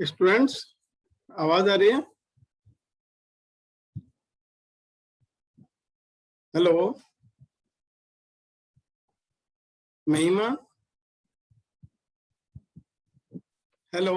Students, आवाज आ रही है? हेलो महिमा, हेलो।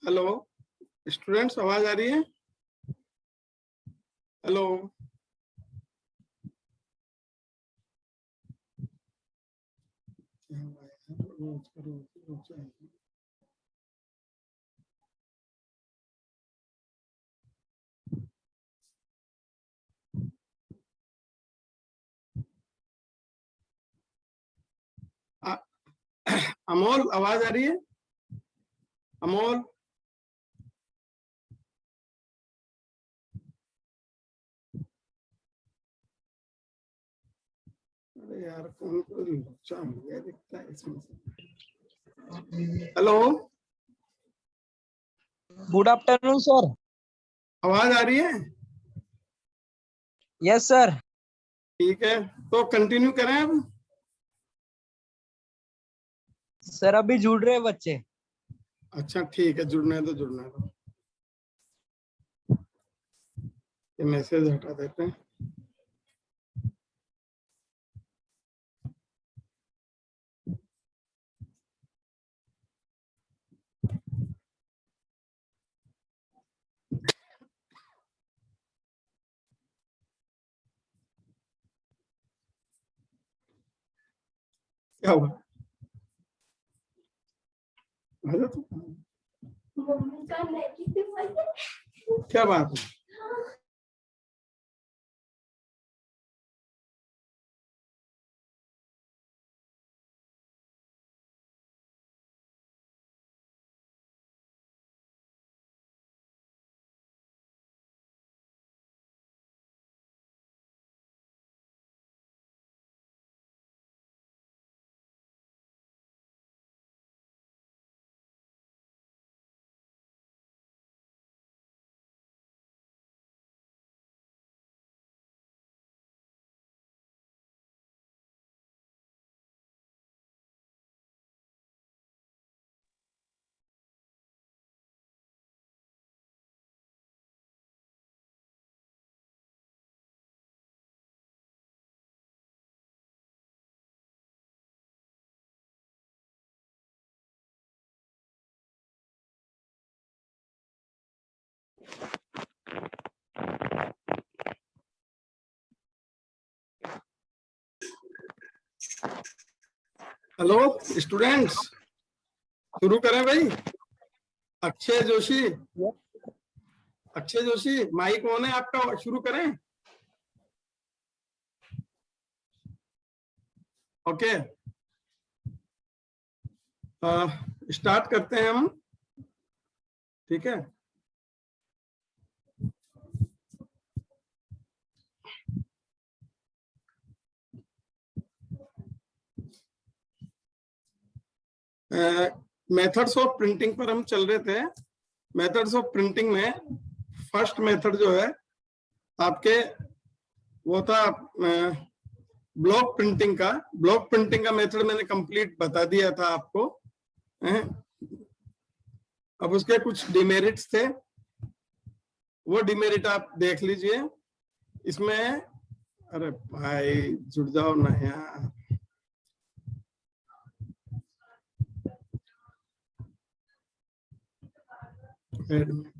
हेलो स्टूडेंट्स, आवाज आ रही है? हेलो। अमोल, आवाज आ रही है? अमोल, अरे यार कौन को लोचा हो गया दिखता है इसमें से। Hello, good afternoon sir. आवाज आ रही है? Yes sir. ठीक है, तो कंटिन्यू करें अब। सर अभी जुड़ रहे हैं बच्चे। अच्छा ठीक है, जुड़ना है तो जुड़ना है। ये मैसेज हटा देते हैं। क्या हुआ? क्या बात है? हेलो स्टूडेंट्स, शुरू करें भाई। अक्षय जोशी, अक्षय जोशी माइक ऑन है आपका, शुरू करें। ओके, स्टार्ट करते हैं हम। ठीक है, मेथड्स ऑफ प्रिंटिंग पर हम चल रहे थे। मेथड्स ऑफ प्रिंटिंग में फर्स्ट मेथड जो है आपके वो था ब्लॉक प्रिंटिंग का। ब्लॉक प्रिंटिंग का मेथड मैंने कंप्लीट बता दिया था आपको। अब उसके कुछ डिमेरिट्स थे, वो डिमेरिट आप देख लीजिए। इसमें अरे भाई जुड़ जाओ ना यार। Admit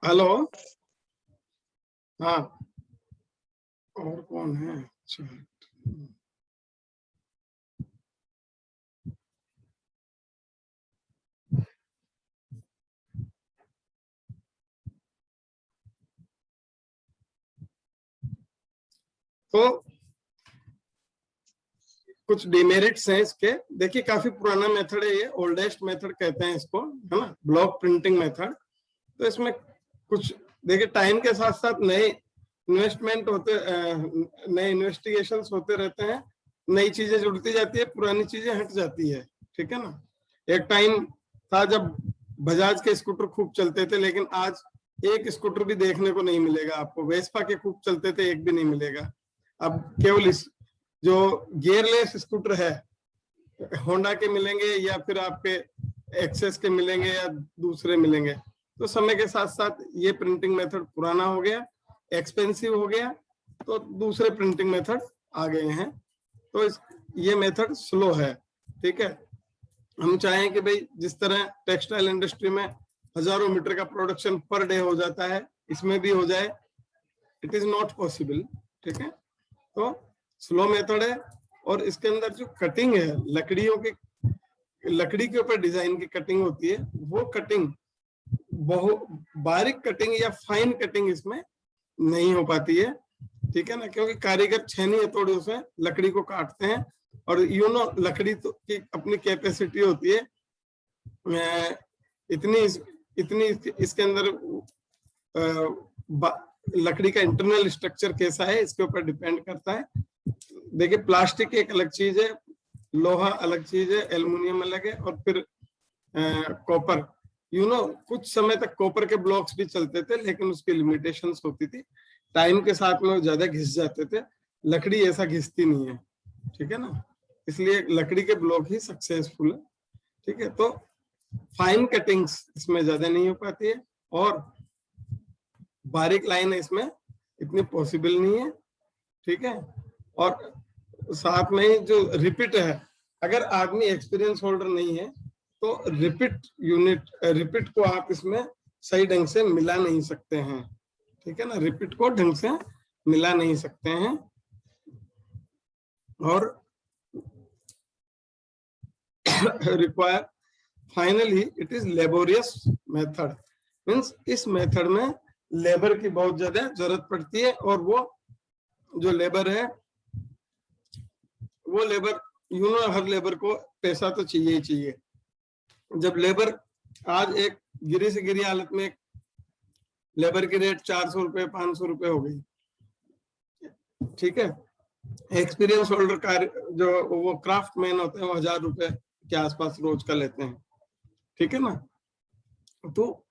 hello. हाँ, और कौन है? अच्छा, तो कुछ डिमेरिट्स हैं इसके। देखिए काफी पुराना मेथड है ये, ओल्डेस्ट मेथड कहते हैं इसको, है ना, ब्लॉक प्रिंटिंग मेथड। तो इसमें कुछ देखिए टाइम के साथ साथ नए इन्वेस्टमेंट होते, नए इन्वेस्टिगेशंस होते रहते हैं, नई चीजें जुड़ती जाती है, पुरानी चीजें हट जाती है। ठीक है ना। एक टाइम था जब बजाज के स्कूटर खूब चलते थे, लेकिन आज एक स्कूटर भी देखने को नहीं मिलेगा आपको। वेस्पा के खूब चलते थे, एक भी नहीं मिलेगा। अब केवल इस जो गियरलेस स्कूटर है, होंडा के मिलेंगे या फिर आपके एक्सेस के मिलेंगे या दूसरे मिलेंगे। तो समय के साथ साथ ये प्रिंटिंग मेथड पुराना हो गया, एक्सपेंसिव हो गया, तो दूसरे प्रिंटिंग मेथड आ गए हैं। तो ये मेथड स्लो है। ठीक है। हम चाहें कि भाई जिस तरह टेक्सटाइल इंडस्ट्री में हजारों मीटर का प्रोडक्शन पर डे हो जाता है, इसमें भी हो जाए, इट इज नॉट पॉसिबल। ठीक है। तो स्लो मेथड है। और इसके अंदर जो कटिंग है, लकड़ी के ऊपर डिजाइन की कटिंग होती है, वो कटिंग बहुत बारीक कटिंग या फाइन कटिंग इसमें नहीं हो पाती है। ठीक है ना, क्योंकि कारीगर छेनी हथौड़े से लकड़ी को काटते हैं, और लकड़ी तो की अपनी कैपेसिटी होती है, इतनी इतनी इसके अंदर लकड़ी का इंटरनल स्ट्रक्चर कैसा है इसके ऊपर डिपेंड करता है। देखिए प्लास्टिक एक अलग चीज है, लोहा अलग चीज है, एल्युमिनियम अलग है, और फिर कॉपर। कुछ समय तक कॉपर के ब्लॉक्स भी चलते थे, लेकिन उसकी लिमिटेशंस होती थी, टाइम के साथ में वो ज्यादा घिस जाते थे। लकड़ी ऐसा घिसती नहीं है। ठीक है ना, इसलिए लकड़ी के ब्लॉक ही सक्सेसफुल है। ठीक है। तो फाइन कटिंग्स इसमें ज्यादा नहीं हो पाती है, और बारीक लाइन इसमें इतनी पॉसिबल नहीं है। ठीक है। और साथ में ही जो रिपीट है, अगर आदमी एक्सपीरियंस होल्डर नहीं है तो रिपीट को आप इसमें सही ढंग से मिला नहीं सकते हैं। ठीक है ना, रिपीट को ढंग से मिला नहीं सकते हैं। और require finally it is laborious method, means इस मेथड में लेबर की बहुत ज्यादा जरूरत पड़ती है, और वो जो लेबर है, वो लेबर हर लेबर को पैसा तो चाहिए ही चाहिए। जब लेबर आज एक गिरी से गिरी हालत में लेबर की रेट 400 रुपए 500 रुपए हो गई। ठीक है। एक्सपीरियंस होल्डर कार्य जो वो क्राफ्ट मैन होते हैं, वो 1000 रुपए के आसपास रोज का लेते हैं। ठीक है ना। तो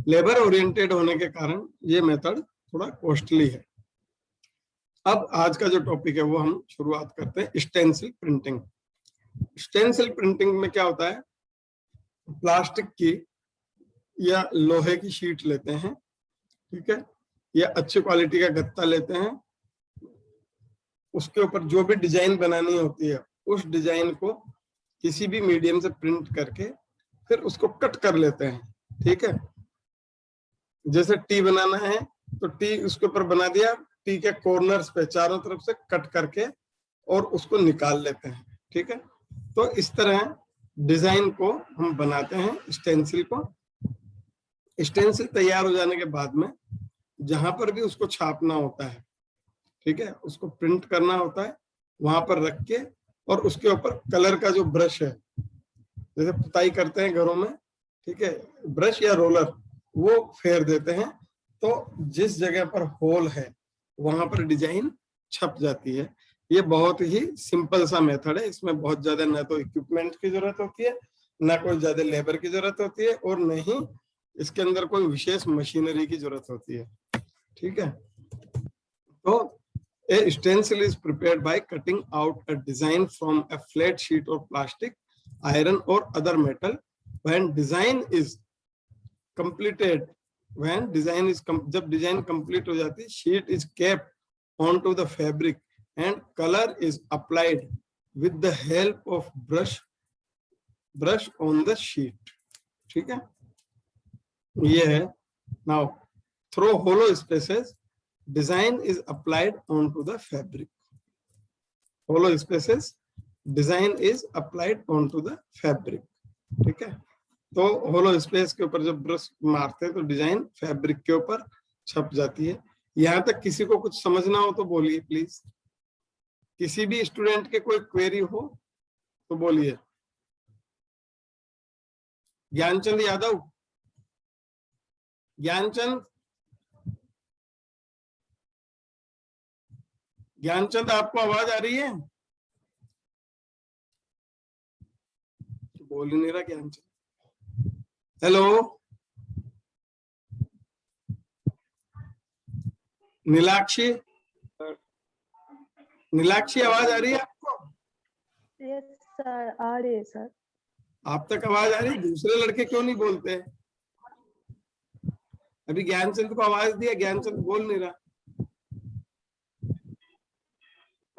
लेबर ओरिएंटेड होने के कारण ये मेथड थोड़ा कॉस्टली है। अब आज का जो टॉपिक है वो हम शुरुआत करते हैं, स्टेंसिल प्रिंटिंग। स्टेंसिल प्रिंटिंग में क्या होता है, प्लास्टिक की या लोहे की शीट लेते हैं, ठीक है, या अच्छी क्वालिटी का गत्ता लेते हैं, उसके ऊपर जो भी डिजाइन बनानी होती है उस डिजाइन को किसी भी मीडियम से प्रिंट करके फिर उसको कट कर लेते हैं। ठीक है। जैसे टी बनाना है तो टी उसके ऊपर बना दिया, टी के कॉर्नर्स पे चारों तरफ से कट करके और उसको निकाल लेते हैं। ठीक है। तो इस तरह डिजाइन को हम बनाते हैं स्टेंसिल को। स्टेंसिल तैयार हो जाने के बाद में जहां पर भी उसको छापना होता है, ठीक है, उसको प्रिंट करना होता है, वहां पर रख के, और उसके ऊपर कलर का जो ब्रश है, जैसे पुताई करते हैं घरों में, ठीक है, ब्रश या रोलर वो फेर देते हैं, तो जिस जगह पर होल है वहां पर डिजाइन छप जाती है। ये बहुत ही सिंपल सा मेथड है, इसमें बहुत ज्यादा ना तो इक्विपमेंट की जरूरत होती है, ना कोई ज्यादा लेबर की जरूरत होती है, और न ही इसके अंदर कोई विशेष मशीनरी की जरूरत होती है। ठीक है। तो A stencil is prepared by cutting out a design from a flat sheet of plastic, iron or other metal. When design is completed, जब design complete हो जाती है, sheet is kept onto the fabric and color is applied with the help of brush on the sheet. ठीक है, ये है. Now through hollow spaces, design is applied onto the fabric. Hollow spaces, design is applied onto the fabric. ठीक है, तो होलो space के ऊपर जब ब्रश मारते हैं तो डिजाइन फैब्रिक के ऊपर छप जाती है. यहां तक किसी को कुछ समझना हो तो बोलिए प्लीज. किसी भी स्टूडेंट के कोई क्वेरी हो तो बोलिए. ज्ञानचंद यादव, ज्ञानचंद आपको आवाज आ रही है? बोल ही नहीं रहा ज्ञानचंद. हेलो नीलाक्षी, नीलाक्षी आवाज आ रही है आपको? यस सर, आ रही है सर. आप तक आवाज आ रही है, दूसरे लड़के क्यों नहीं बोलते? अभी ज्ञानचंद को आवाज दिया, ज्ञानचंद बोल नहीं रहा.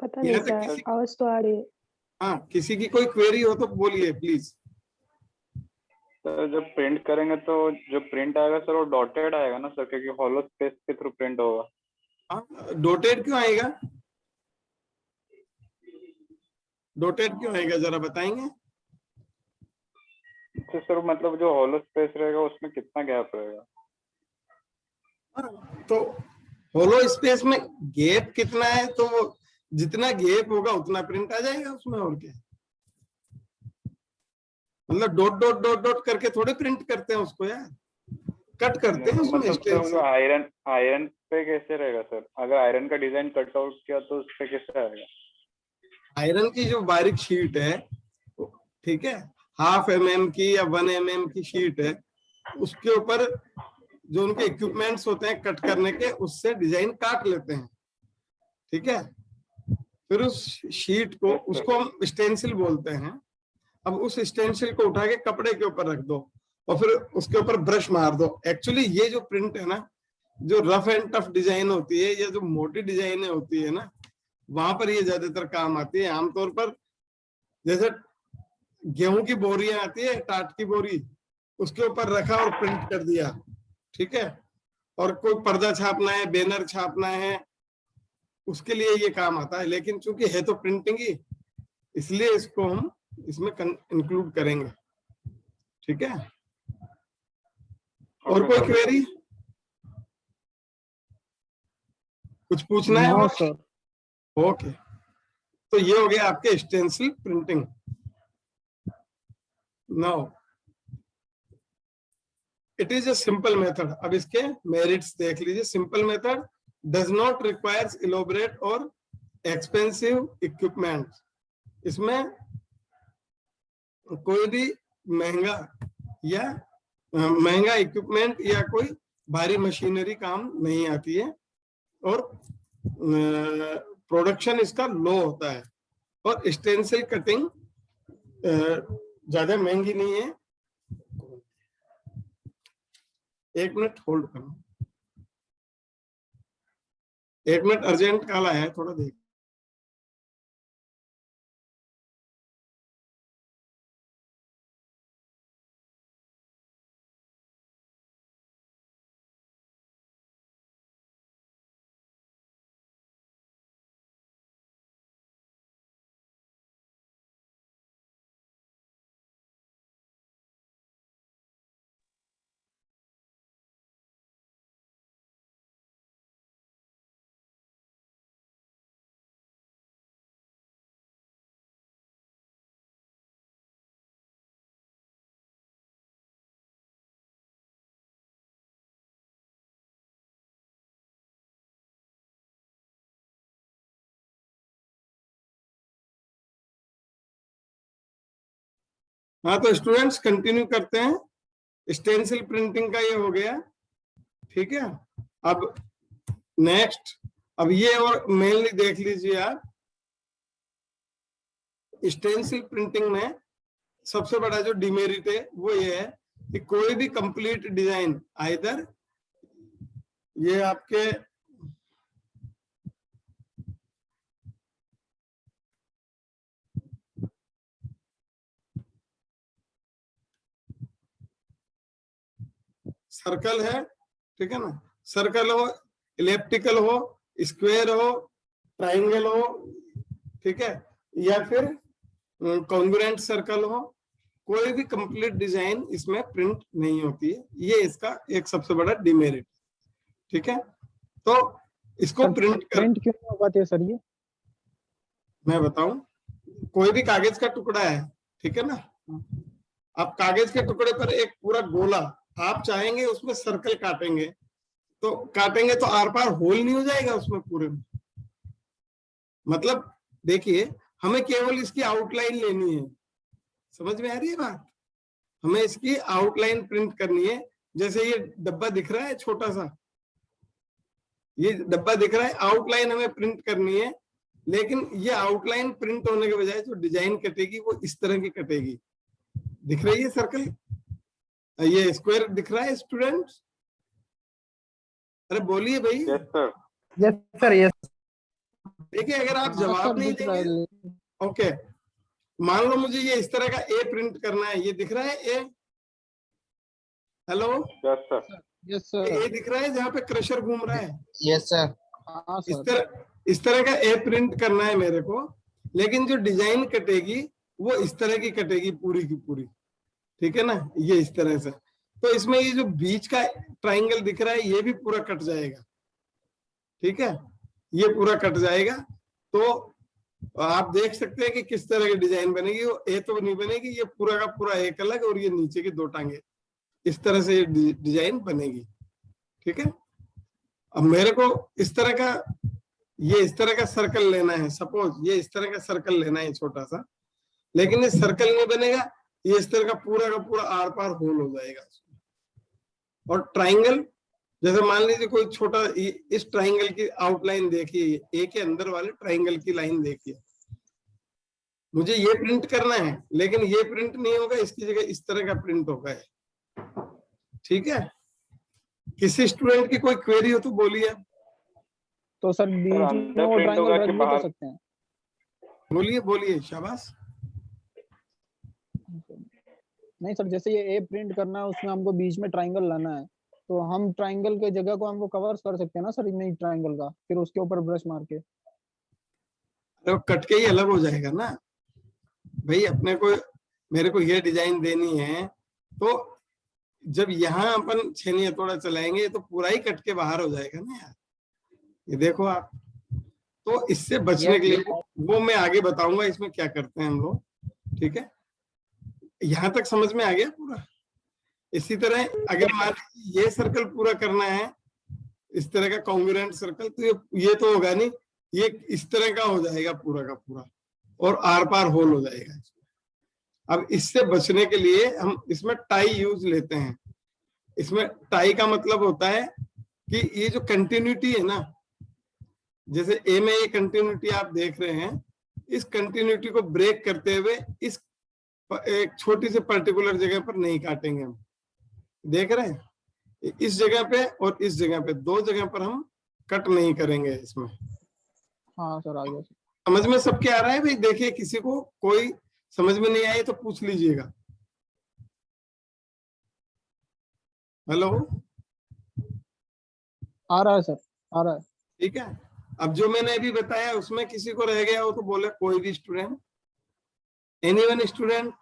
पता नहीं सर, आवाज तो आ रही है. हाँ, किसी की कोई क्वेरी हो तो बोलिए प्लीज. सर जब प्रिंट करेंगे तो जो प्रिंट आएगा सर वो डॉटेड आएगा ना सर, क्योंकि हॉलो स्पेस के थ्रू प्रिंट होगा. हाँ, डॉटेड क्यों आएगा? डॉटेड क्यों आएगा जरा बताएंगे? तो सर मतलब जो हॉलो स्पेस रहेगा उसमें कितना गैप रहेगा? तो होलो स्पेस में गैप कितना है, तो वो जितना गैप होगा उतना प्रिंट आ जाएगा उसमें. और क्या, मतलब डॉट डॉट डॉट डॉट करके थोड़े प्रिंट करते हैं उसको यार, कट करते हैं उसमें. मतलब आयरन पे कैसे रहेगा सर? अगर आयरन का डिजाइन कट आउट किया तो उस पे कैसे आएगा? आयरन की जो बारीक शीट है, ठीक है, 0.5 mm की या 1 mm की शीट है, उसके ऊपर जो उनके इक्विपमेंट्स होते हैं कट करने के, उससे डिजाइन काट लेते हैं. ठीक है, फिर उस शीट को, उसको हम स्टेंसिल बोलते हैं. अब उस स्टेंसिल को उठा के कपड़े के ऊपर रख दो और फिर उसके ऊपर ब्रश मार दो. एक्चुअली ये जो प्रिंट है ना, जो रफ एंड टफ डिजाइन होती है या जो मोटी डिजाइन होती है ना, वहां पर ये ज्यादातर काम आती है. आमतौर पर जैसे गेहूं की बोरियां आती है, टाट की बोरी, उसके ऊपर रखा और प्रिंट कर दिया. ठीक है, और कोई पर्दा छापना है, बैनर छापना है, उसके लिए ये काम आता है. लेकिन चूंकि है तो प्रिंटिंग ही, इसलिए इसको हम इसमें इंक्लूड करेंगे. ठीक है, और कोई क्वेरी, कुछ पूछना है? No sir. ओके, तो ये हो गया आपके stencil printing. Now it is a simple method. अब इसके मेरिट्स देख लीजिए. Simple method does not requires elaborate और एक्सपेंसिव इक्विपमेंट. इसमें कोई भी महंगा इक्विपमेंट या कोई भारी मशीनरी काम नहीं आती है, और प्रोडक्शन इसका लो होता है, और स्टेंसिल कटिंग ज्यादा महंगी नहीं है. 1 मिनट होल्ड करो, 1 मिनट अर्जेंट कॉल आया है, थोड़ा देख. हाँ, तो स्टूडेंट्स कंटिन्यू करते हैं. स्टेंसिल प्रिंटिंग का ये हो गया. ठीक है, अब नेक्स्ट अब ये और मेनली देख लीजिए आप, स्टेंसिल प्रिंटिंग में सबसे बड़ा जो डिमेरिट है वो ये है कि कोई भी कंप्लीट डिजाइन आइदर ये आपके सर्कल है, ठीक है ना, सर्कल हो, इलिप्टिकल हो, स्क्वायर हो, ट्राइंगल हो, ठीक है, या फिर कॉन्ग्रुएंट सर्कल हो, कोई भी कंप्लीट डिजाइन इसमें प्रिंट नहीं होती है। ये इसका एक सबसे बड़ा डिमेरिट, ठीक है। तो इसको प्रिंट क्यों नहीं हो पाती है सर ये? मैं बताऊं, कोई भी कागज का टुकड़ा है, ठीक है ना, आप कागज के टुकड़े पर एक पूरा गोला आप चाहेंगे उसमें सर्कल काटेंगे तो आर पार होल नहीं हो जाएगा उसमें पूरे में। मतलब देखिए, हमें केवल इसकी आउटलाइन लेनी है, समझ में आ रही है बात? हमें इसकी आउटलाइन प्रिंट करनी है। जैसे ये डब्बा दिख रहा है छोटा सा, ये डब्बा दिख रहा है, आउटलाइन हमें प्रिंट करनी है, लेकिन ये आउटलाइन प्रिंट होने के बजाय जो डिजाइन कटेगी वो इस तरह की कटेगी। दिख रही है सर्कल, ये स्क्वायर दिख रहा है स्टूडेंट्स? अरे बोलिए भाई। Yes sir. Yes sir, yes. देखिए, अगर आप जवाब नहीं देंगे, ओके, मान लो मुझे ये इस तरह का ए प्रिंट करना है, ये दिख रहा है ए? Hello? Yes sir. Yes sir. ए दिख रहा है जहाँ पे क्रशर घूम रहा है? Yes sir. हाँ सर। इस तरह का ए प्रिंट करना है मेरे को, लेकिन जो डिजाइन कटेगी वो इस तरह की कटेगी पूरी की पूरी, ठीक है ना, ये इस तरह से। तो इसमें ये जो बीच का ट्राइंगल दिख रहा है ये भी पूरा कट जाएगा, ठीक है, ये पूरा कट जाएगा। तो आप देख सकते हैं कि किस तरह की डिजाइन बनेगी। वो ए तो नहीं बनेगी, ये पूरा का पूरा एक अलग और ये नीचे की दो टांगे, इस तरह से ये डिजाइन बनेगी, ठीक है। अब मेरे को इस तरह का, ये इस तरह का सर्कल लेना है, सपोज ये इस तरह का सर्कल लेना है छोटा सा, लेकिन ये सर्कल नहीं बनेगा, ये इस तरह का पूरा आर पार होल हो जाएगा। और ट्राइंगल, जैसे मान लीजिए कोई छोटा, इस ट्राइंगल की आउटलाइन देखिए, ए के अंदर वाले ट्राइंगल की लाइन देखिए, मुझे ये प्रिंट करना है, लेकिन ये प्रिंट नहीं होगा, इसकी जगह इस तरह का प्रिंट होगा, ठीक है। किसी स्टूडेंट की कोई क्वेरी हो तो बोलिए। तो सर बीच में वो ट्रायंगल रख भी तो सकते हैं? बोलिए बोलिए, शाबाश। नहीं सर, जैसे ये ए प्रिंट करना है, उसमें हमको बीच में ट्रायंगल लाना है, तो हम ट्रायंगल के जगह को हमको कवर कर सकते हैं ना सर, नहीं ट्रायंगल का, फिर उसके ऊपर ब्रश मार के। अरे कट के ही अलग हो जाएगा ना भाई। अपने को, मेरे को ये डिजाइन देनी है, तो जब यहाँ अपन छेनी हथौड़ा चलाएंगे तो पूरा ही कट के बाहर हो जाएगा ना यार। ये देखो आप, तो इससे बचने के लिए वो मैं आगे बताऊंगा इसमें क्या करते हैं हम लोग, ठीक है। यहाँ तक समझ में आ गया पूरा? इसी तरह अगर मान ये सर्कल पूरा करना है, इस तरह का कॉन्ग्रुएंट सर्कल, तो ये तो होगा नहीं, ये इस तरह का हो जाएगा पूरा का पूरा, और आर पार होल हो जाएगा। अब इससे बचने के लिए हम इसमें टाई यूज लेते हैं। इसमें टाई का मतलब होता है कि ये जो कंटिन्यूटी है ना, जैसे ए में ये कंटिन्यूटी आप देख रहे हैं, इस कंटिन्यूटी को ब्रेक करते हुए इस एक छोटी सी पर्टिकुलर जगह पर नहीं काटेंगे हम। देख रहे हैं, इस जगह पे और इस जगह पे, दो जगह पर हम कट नहीं करेंगे इसमें। हाँ सर, आ गया। समझ में सबके आ रहा है भाई? देखिए, किसी को कोई समझ में नहीं आई तो पूछ लीजिएगा। हेलो? आ रहा है सर, आ रहा है। ठीक है। अब जो मैंने अभी बताया उसमें किसी को रह गया हो तो बोले, कोई भी स्टूडेंट, एनीवन स्टूडेंट?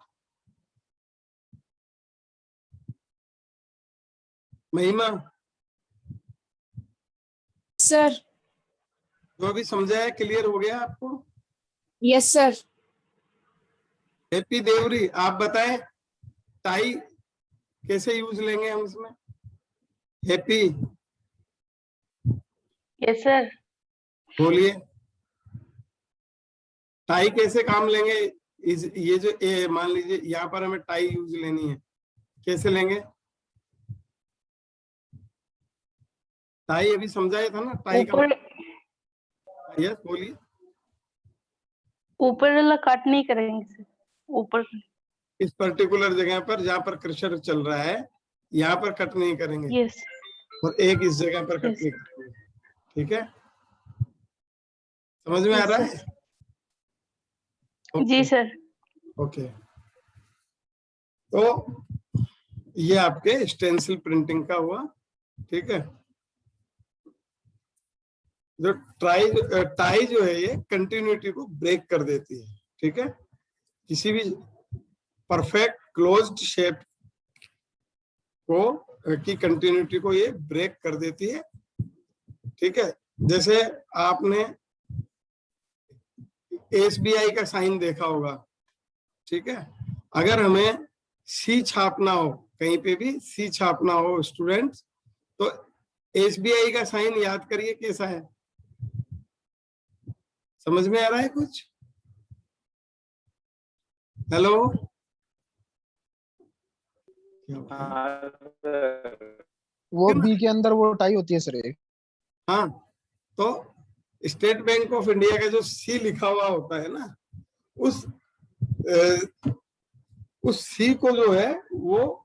महिमा सर। जो भी समझाया क्लियर हो गया आपको? Yes sir. हैप्पी देवरी, आप बताएं टाई कैसे यूज लेंगे हम इसमें? हैप्पी? Yes sir. बोलिए, टाई कैसे काम लेंगे? ये जो मान लीजिए यहाँ पर हमें टाई यूज लेनी है, कैसे लेंगे टाई? अभी समझाया था ना टाई का। यस बोलिए। ऊपर वाला कट नहीं करेंगे सर, ऊपर। इस पर्टिकुलर जगह पर जहाँ पर क्रशर चल रहा है यहाँ पर कट नहीं करेंगे, यस और एक इस जगह पर कट यस नहीं करेंगे। ठीक है, समझ में आ यस रहा सर। है? जी सर। ओके, तो ये आपके स्टेंसिल प्रिंटिंग का हुआ। ठीक है, जो टाई जो है ये कंटिन्यूटी को ब्रेक कर देती है। ठीक है, किसी भी परफेक्ट क्लोज्ड शेप को की कंटिन्यूटी को ये ब्रेक कर देती है। ठीक है, जैसे आपने एसबीआई का साइन देखा होगा। ठीक है, अगर हमें सी छापना हो, कहीं पे भी सी छापना हो स्टूडेंट्स, तो एसबीआई का साइन याद करिए कैसा है। समझ में आ रहा है कुछ? हेलो, हाँ सर। वो बी के अंदर वो टाई होती है सर एक। हाँ, तो स्टेट बैंक ऑफ इंडिया का जो सी लिखा हुआ होता है ना, उस सी को जो है वो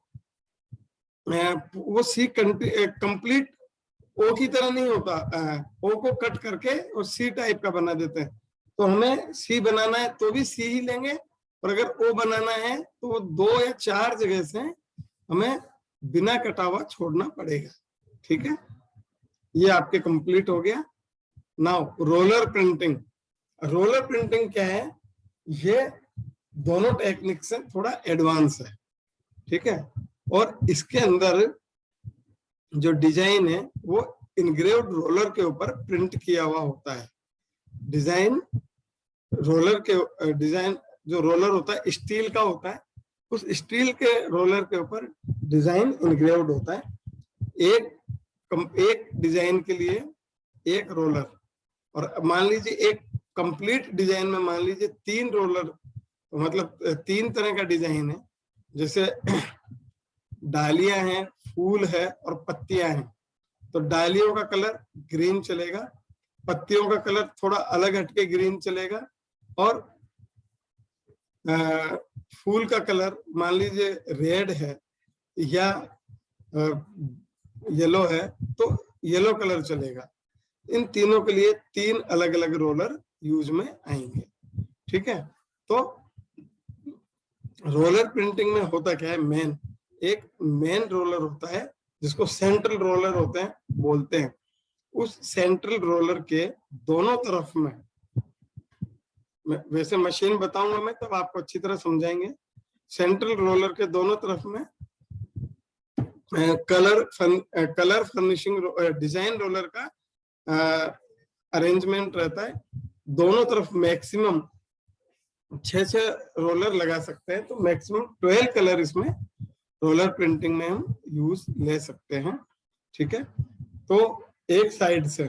सी कंप्लीट ओ की तरह नहीं होता। ओ को कट करके और सी टाइप का बना देते हैं। तो हमें सी बनाना है तो भी सी ही लेंगे, और अगर ओ बनाना है तो वो 2 या 4 जगह से हमें बिना कटा हुआ छोड़ना पड़ेगा। ठीक है, ये आपके कंप्लीट हो गया। Now roller printing. Roller printing क्या है? ये दोनों टेक्निक से थोड़ा एडवांस है। ठीक है, और इसके अंदर जो डिजाइन है वो इनग्रेव्ड रोलर के ऊपर प्रिंट किया हुआ होता है। डिजाइन रोलर के डिजाइन जो रोलर होता है स्टील का होता है, उस स्टील के रोलर के ऊपर डिजाइन इनग्रेव्ड होता है। एक डिजाइन के लिए एक रोलर, और मान लीजिए एक कंप्लीट डिजाइन में मान लीजिए 3 रोलर, मतलब 3 तरह का डिजाइन है। जैसे डालियां हैं, फूल है और पत्तियां हैं, तो डालियों का कलर ग्रीन चलेगा, पत्तियों का कलर थोड़ा अलग हटके ग्रीन चलेगा, और फूल का कलर मान लीजिए रेड है या येलो है तो येलो कलर चलेगा। इन तीनों के लिए 3 अलग अलग रोलर यूज में आएंगे। ठीक है, तो रोलर प्रिंटिंग में होता क्या है? एक मेन रोलर होता है जिसको सेंट्रल रोलर होते हैं बोलते हैं। उस सेंट्रल रोलर के दोनों तरफ में, वैसे मशीन बताऊंगा मैं तब आपको अच्छी तरह समझाएंगे। सेंट्रल रोलर के दोनों तरफ में कलर फर्निशिंग डिजाइन रोलर का अरेंजमेंट रहता है। दोनों तरफ मैक्सिमम 6 रोलर लगा सकते हैं, तो मैक्सिमम 12 कलर इसमें रोलर प्रिंटिंग में हम यूज ले सकते हैं। ठीक है, तो एक साइड से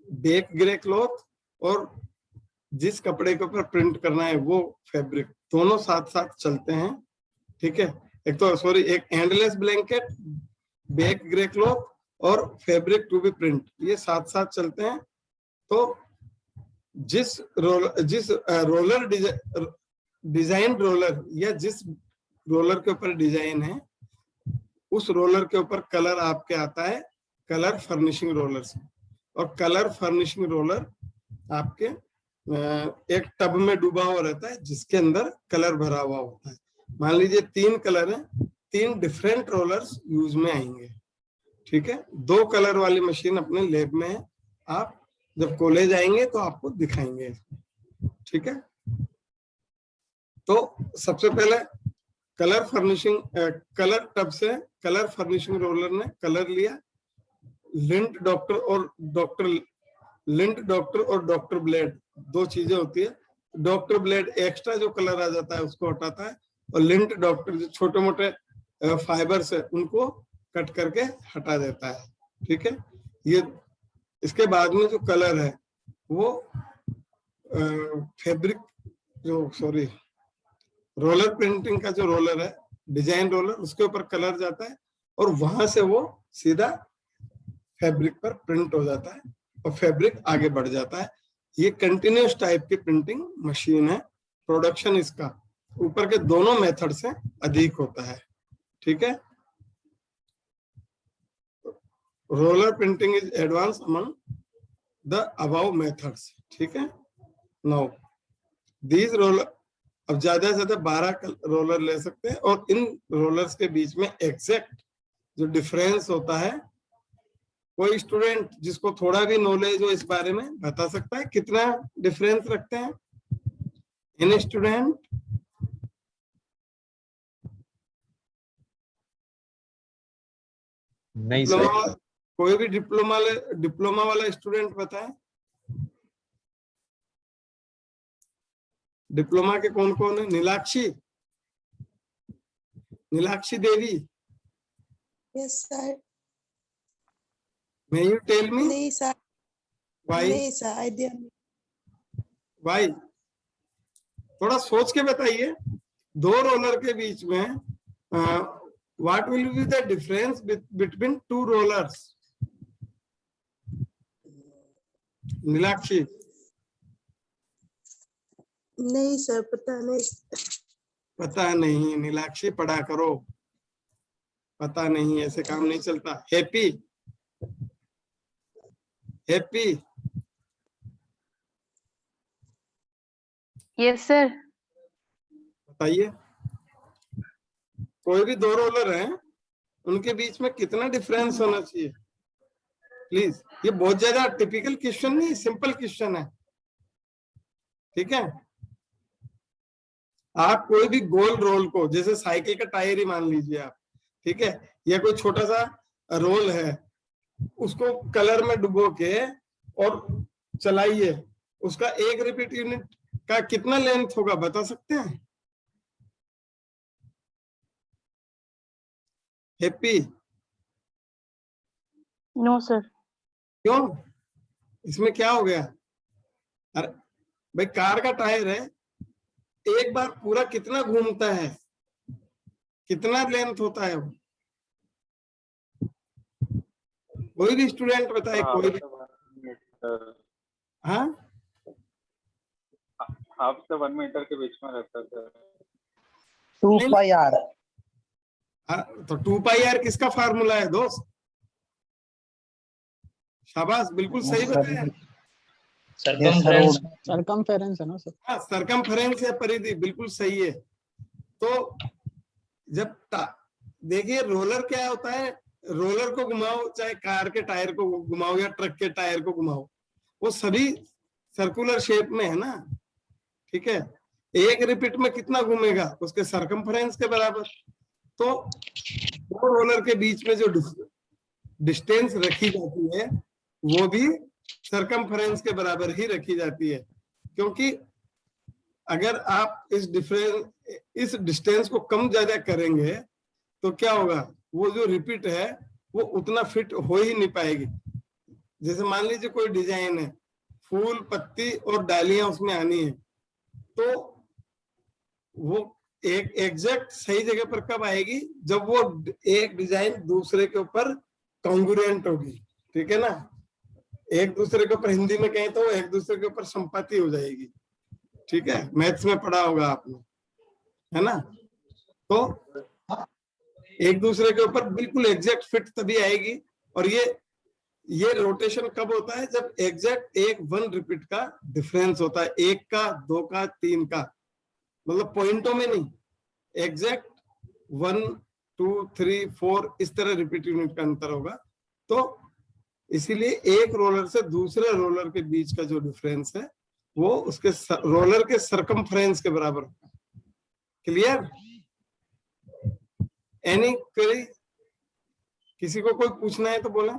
बेक ग्रे क्लॉथ और जिस कपड़े के ऊपर प्रिंट करना है वो फैब्रिक, दोनों साथ साथ चलते हैं। ठीक है, एक endless blanket, back grey cloth और फैब्रिक टू बी प्रिंट, ये साथ साथ चलते हैं। तो जिस रोलर डिजाइन रोलर या जिस रोलर के ऊपर डिजाइन है उस रोलर के ऊपर कलर आपके आता है कलर फर्निशिंग रोलर से। और कलर फर्निशिंग रोलर आपके एक टब में डूबा हुआ रहता है जिसके अंदर कलर भरा हुआ होता है। मान लीजिए 3 कलर है, 3 डिफरेंट रोलर्स यूज में आएंगे। ठीक है, 2 कलर वाली मशीन अपने लैब में है, आप जब कॉलेज आएंगे तो आपको दिखाएंगे। ठीक है, तो सबसे पहले कलर टब से कलर फर्निशिंग रोलर ने कलर लिया, लिंट डॉक्टर और डॉक्टर ब्लेड 2 चीजें होती है। डॉक्टर ब्लेड एक्स्ट्रा जो कलर आ जाता है उसको हटाता है, और लिंट डॉक्टर जो छोटे मोटे फाइबर्स है उनको कट करके हटा देता है। ठीक है, ये इसके बाद में जो कलर है वो रोलर प्रिंटिंग का जो रोलर है, डिजाइन रोलर, उसके ऊपर कलर जाता है और वहां से वो सीधा फैब्रिक पर प्रिंट हो जाता है। और फैब्रिक आगे बढ़ जाता है। ये कंटिन्यूस टाइप की प्रिंटिंग मशीन है। प्रोडक्शन इसका ऊपर के दोनों मेथड से अधिक होता है। ठीक है, roller printing is advance among the above methods. ठीक है, नाउ दीज रोलर, अब ज्यादा से ज्यादा 12 रोलर ले सकते हैं और इन रोलर्स के बीच में एग्जैक्ट जो डिफरेंस होता है, कोई स्टूडेंट जिसको थोड़ा भी नॉलेज हो इस बारे में बता सकता है कितना डिफरेंस रखते हैं? इन स्टूडेंट नहीं सर। कोई भी डिप्लोमा वाला स्टूडेंट बताए। डिप्लोमा के कौन कौन है? नीलाक्षी देवी, Yes, sir. may you tell me नहीं sir. why? नहीं sir, I didn't. Why? थोड़ा सोच के बताइए। 2 रोलर के बीच में what will be the difference between 2 rollers? Neelakshi, नहीं sir, पता नहीं. पता नहीं। नीलाक्षी पढ़ा करो, पता नहीं ऐसे काम नहीं चलता। Happy, Yes, sir. बताइए। कोई भी 2 रोलर हैं, उनके बीच में कितना डिफरेंस होना चाहिए प्लीज? ये बहुत ज्यादा टिपिकल क्वेश्चन नहीं, सिंपल क्वेश्चन है। ठीक है, आप कोई भी गोल रोल को, जैसे साइकिल का टायर ही मान लीजिए आप, ठीक है, या कोई छोटा सा रोल है, उसको कलर में डुबो के और चलाइए, उसका 1 रिपीट यूनिट का कितना लेंथ होगा बता सकते हैं? Happy, No, sir. क्यों? इसमें क्या हो गया? अरे भाई, कार का टायर है, एक बार पूरा कितना घूमता है, कितना लेंथ होता है वो? कोई भी स्टूडेंट बताए, कोई भी। हाँ, हाफ से 1 मीटर के बीच में रहता है। 2 पाई आर। तो 2 पाई आर किसका फार्मूला है दोस्त? शाबाश, बिल्कुल सही बताया। सरकमफेरेंस है ना सर? हाँ, सरकमफेरेंस या परिधि, बिल्कुल सही है। तो जब देखिए रोलर क्या होता है, रोलर को घुमाओ, चाहे कार के टायर को घुमाओ या ट्रक के टायर को घुमाओ, वो सभी सर्कुलर शेप में है ना। ठीक है, 1 रिपीट में कितना घूमेगा? उसके सरकमफेरेंस के बराबर। तो 2 रोलर के बीच में जो डिस्टेंस रखी जाती है वो भी सरकमफेरेंस के बराबर ही रखी जाती है, क्योंकि अगर आप इस डिस्टेंस को कम ज्यादा करेंगे तो क्या होगा, वो जो रिपीट है वो उतना फिट हो ही नहीं पाएगी। जैसे मान लीजिए कोई डिजाइन है, फूल, पत्ती और डालियां उसमें आनी है, तो वो एक एग्जैक्ट सही जगह पर कब आएगी? जब वो एक डिजाइन दूसरे के ऊपर कॉन्ग्रुएंट होगी। ठीक है ना, एक दूसरे के ऊपर, हिंदी में कहें तो एक दूसरे के ऊपर संपाति हो जाएगी। ठीक है, मैथ्स में पढ़ा होगा आपने, है ना। तो एक दूसरे के ऊपर बिल्कुल एग्जैक्ट फिट तभी आएगी। और ये रोटेशन कब होता है? जब एग्जैक्ट 1 रिपीट का डिफरेंस होता है, 1 का, 2 का, 3 का, मतलब पॉइंटों में नहीं, एग्जैक्ट 1, 2, 3, 4 इस तरह रिपीट यूनिट का अंतर होगा। तो इसीलिए एक रोलर से दूसरे रोलर के बीच का जो डिफरेंस है वो उसके रोलर के सरकमफ्रेंस के बराबर होगा। क्लियर? Any query? किसी को कोई पूछना है तो बोला।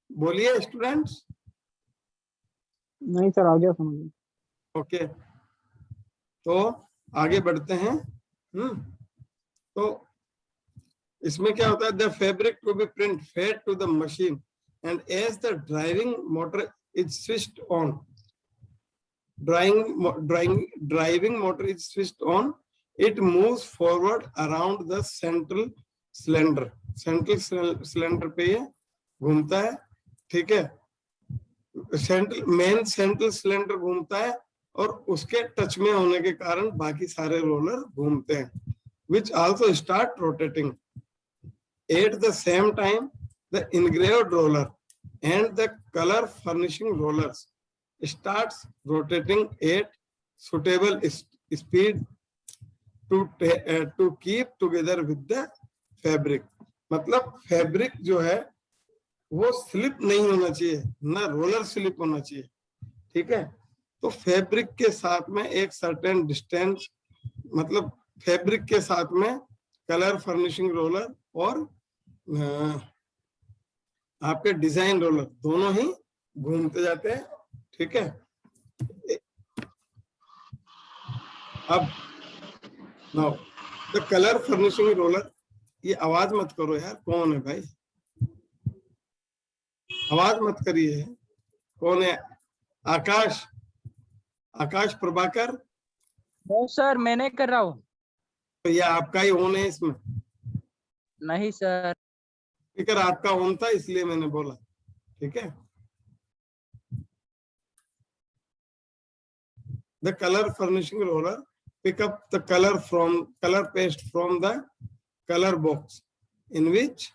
बोलिए स्टूडेंट्स। नहीं सर, आ गया समझ। ओके, तो आगे बढ़ते हैं। तो इसमें क्या होता है? The fabric to be print fed to the machine and as the driving motor is switched on, driving motor is switched on, it moves forward around the central cylinder, central cylinder पे ये घूमता है, ठीक है। Main central cylinder घूमता है और उसके टच में होने के कारण बाकी सारे रोलर घूमते हैं, which also start rotating. At the same time, the engraved roller and the color furnishing rollers starts rotating at suitable speed to keep together with the fabric. मतलब फैब्रिक जो है वो स्लिप नहीं होना चाहिए, ना रोलर स्लिप होना चाहिए, ठीक है। तो फैब्रिक के साथ में एक सर्टेन डिस्टेंस, मतलब फैब्रिक के साथ में कलर फर्निशिंग रोलर और आपके डिजाइन रोलर दोनों ही घूमते जाते हैं, ठीक है। अब now the colour furnishing roller, ये आवाज मत करो यार, कौन है भाई, आवाज मत करिए, कौन है? आकाश, आकाश प्रभाकर? नो सर, मैं नहीं कर रहा हूँ। तो ये आपका ही ओन है इसमें? नहीं सर। स्पीकर आपका ओन था इसलिए मैंने बोला, ठीक है। The colour furnishing roller pick up the color paste from the color box in which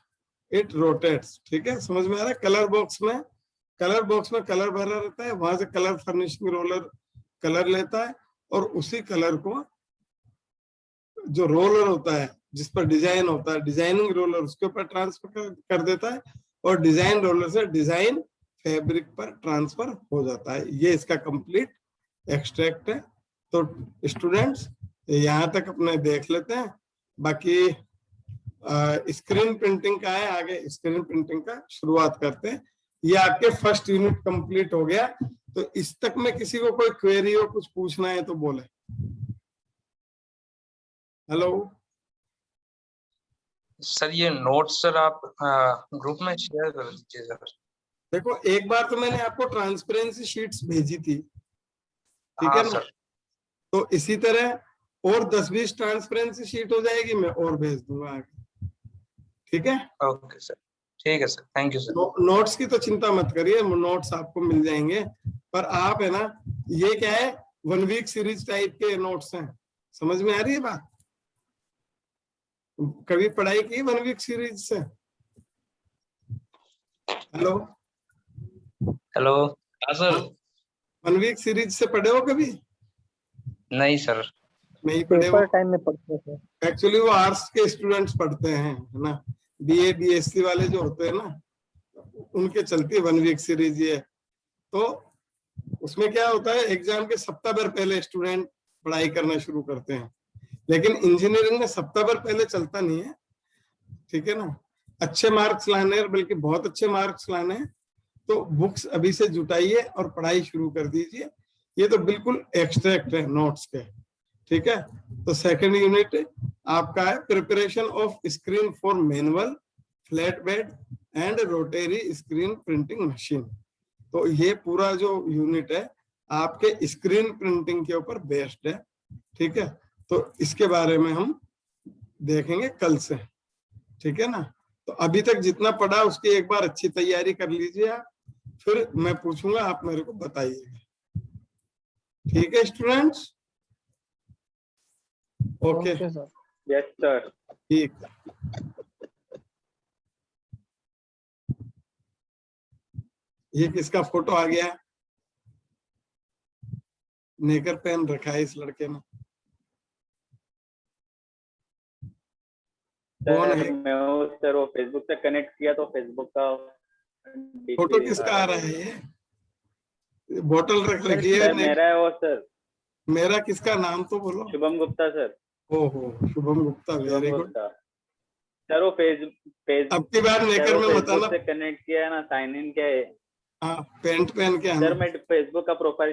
it rotates, ठीक है, समझ में आ रहा है? कलर बॉक्स में कलर भरा रहता है, वहां से कलर फर्निशिंग रोलर कलर लेता है और उसी कलर को जो रोलर होता है जिस पर डिजाइन होता है, डिजाइनिंग रोलर, उसके ऊपर ट्रांसफर कर देता है और डिजाइन रोलर से डिजाइन फैब्रिक पर ट्रांसफर हो जाता है। ये इसका कंप्लीट एक्सट्रैक्ट है। तो स्टूडेंट्स यहाँ तक अपने देख लेते हैं, बाकी स्क्रीन प्रिंटिंग का है, आगे स्क्रीन प्रिंटिंग का शुरुआत करते हैं। ये आपके फर्स्ट यूनिट कंप्लीट हो गया। तो इस तक में किसी को कोई क्वेरी हो, कुछ पूछना है तो बोले। हेलो सर, ये नोट्स सर आप ग्रुप में शेयर कर दीजिए सर। देखो, एक बार तो मैंने आपको ट्रांसपेरेंसी शीट्स भेजी थी, ठीक हाँ है ना सर। तो इसी तरह और 10-20 ट्रांसपेरेंसी शीट हो जाएगी, मैं और भेज दूंगा आगे, ठीक है। ओके सर, ठीक है sir, thank you sir. Notes की तो चिंता मत करिए, नोट्स आपको मिल जाएंगे। पर आप है ना, ये क्या है, 1 वीक सीरीज टाइप के नोट्स हैं, समझ में आ रही है बात? कभी पढ़ाई की 1 वीक सीरीज से? Hello hello. हाँ सर। 1 वीक सीरीज से पढ़े हो कभी? नहीं सर। नहीं पढ़े हो? पेपर टाइम में पढ़ते थे। एक्चुअली वो आर्ट्स के स्टूडेंट्स पढ़ते हैं, है ना, बीए बीएससी वाले जो होते हैं ना, उनके चलती है 1 वीक सीरीज ये। तो उसमें क्या होता है, एग्जाम के सप्ताह भर पहले स्टूडेंट पढ़ाई करना शुरू करते हैं, लेकिन इंजीनियरिंग में सप्ताह भर पहले चलता नहीं है, ठीक है ना। अच्छे मार्क्स लाने हैं, बल्कि बहुत अच्छे मार्क्स लाने हैं, तो बुक्स अभी से जुटाइए और पढ़ाई शुरू कर दीजिए। ये तो बिल्कुल एक्सट्रैक्ट है नोट्स के, ठीक है। तो सेकंड यूनिट आपका है preparation of screen for manual, flat bed and rotary screen printing machine. तो ये पूरा जो यूनिट है आपके स्क्रीन प्रिंटिंग के ऊपर बेस्ड है, ठीक है। तो इसके बारे में हम देखेंगे कल से, ठीक है ना। तो अभी तक जितना पढ़ा उसकी एक बार अच्छी तैयारी कर लीजिए आप, फिर मैं पूछूंगा, आप मेरे को बताइएगा, ठीक है students? Okay sir. Yes sir. ठीक। ये किसका फोटो आ गया? नेकर पेन रखा है इस लड़के ने, कौन है? मैं हूँ सर, वो फेसबुक से कनेक्ट किया तो फेसबुक का फोटो किसका आ रहा है? ये बोतल रख रखी है। सर मेरा है वो सर। मेरा किसका नाम तो बोलो। शुभम गुप्ता सर। ओहो, Shubham Gupta, very good sir. वो फेस अब की बार नेकर में बताना से कनेक्ट किया है ना, साइन इन किया है। हाँ, पेंट पेन के सर मैं फेसबुक का प्रोफाइल